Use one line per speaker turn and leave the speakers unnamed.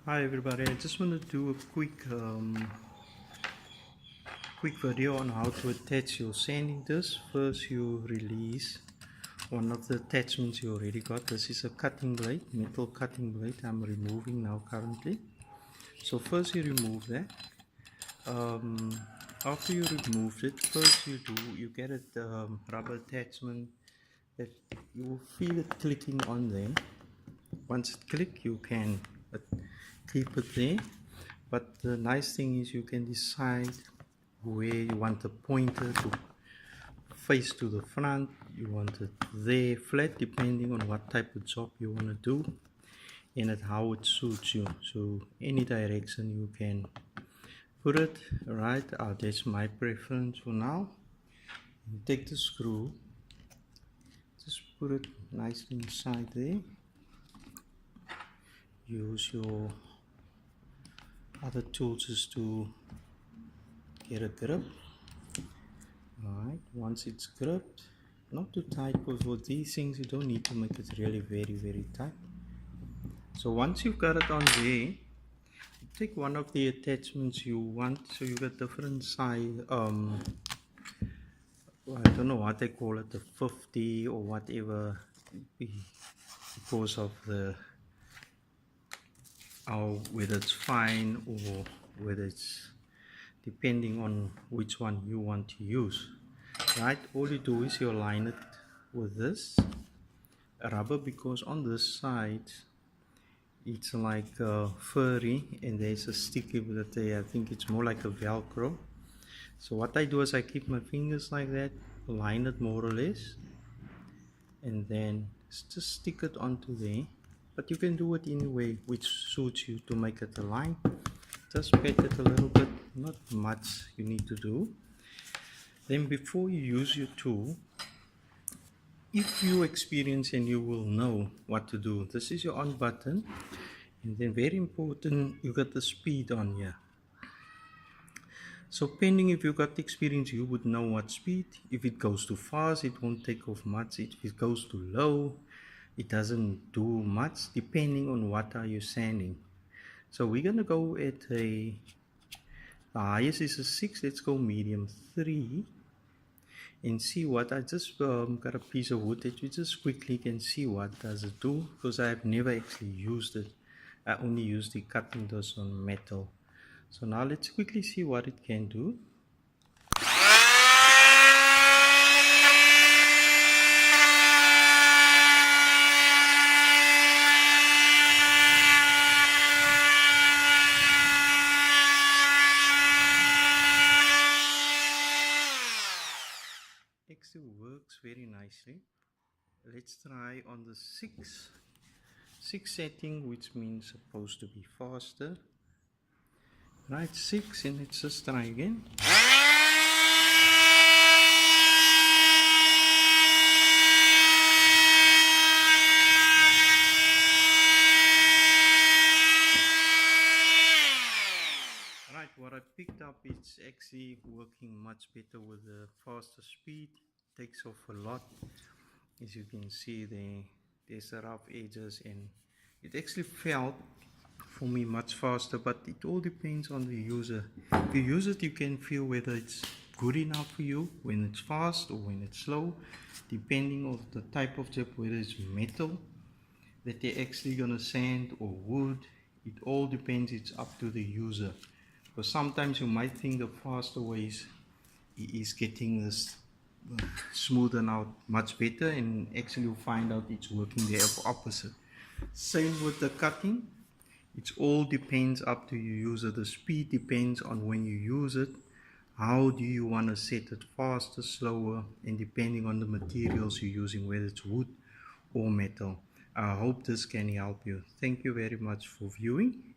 Hi everybody, I just want to do a quick video on how to attach your sanding disc. First you release one of the attachments you already got. This is a cutting blade, metal cutting blade I'm removing now currently. So first you remove that. After you removed it, first you get a rubber attachment that you will feel it clicking on there. Once it clicks, you can keep it there, but the nice thing is you can decide where you want the pointer to face to the front. You want it there flat, depending on what type of job you want to do and how it suits you. So any direction you can put it. Right, that's my preference for now. You take the screw, just put it nicely inside there. Use your other tools just to get a grip. Alright, once it's gripped, not too tight, because for these things you don't need to make it really very tight. So once you've got it on there, you take one of the attachments you want. So you got different size, I don't know what they call it, the 50 or whatever, because of the whether it's fine or whether it's depending on which one you want to use. Right, all you do is you align it with this rubber, because on this side it's like furry and there's a sticky with it. I think it's more like a velcro. So what I do is I keep my fingers like that, align it more or less, and then just stick it onto there. But you can do it any way which suits you to make it align. Just pat it a little bit, not much you need to do. Then before you use your tool, if you experience, and you will know what to do, this is your on button, and then very important, you got the speed on here. So pending if you got the experience, you would know what speed. If it goes too fast, it won't take off much. If it goes too low, it doesn't do much, depending on what are you sanding. So we're gonna go at the highest is a 6. Let's go medium 3 and see what I just got a piece of wood that you just quickly can see what does it do, because I've never actually used it. I only use the cutting disc on metal. So now let's quickly see what it can do. Actually works very nicely. Let's try on the 6 setting, which means supposed to be faster. Right, 6, and let's just try again. Right, what I picked up, it's actually working much better with the faster speed. Takes off a lot. As you can see there's the rough edges, and it actually felt for me much faster, but it all depends on the user. If you use it, you can feel whether it's good enough for you, when it's fast or when it's slow, depending on the type of job, whether it's metal that they're actually gonna sand or wood. It all depends, it's up to the user, because sometimes you might think the faster ways is getting this smoothen out much better, and actually you find out it's working the opposite. Same with the cutting. It all depends up to your user. The speed depends on when you use it. How do you want to set it, faster, slower, and depending on the materials you're using, whether it's wood or metal. I hope this can help you. Thank you very much for viewing.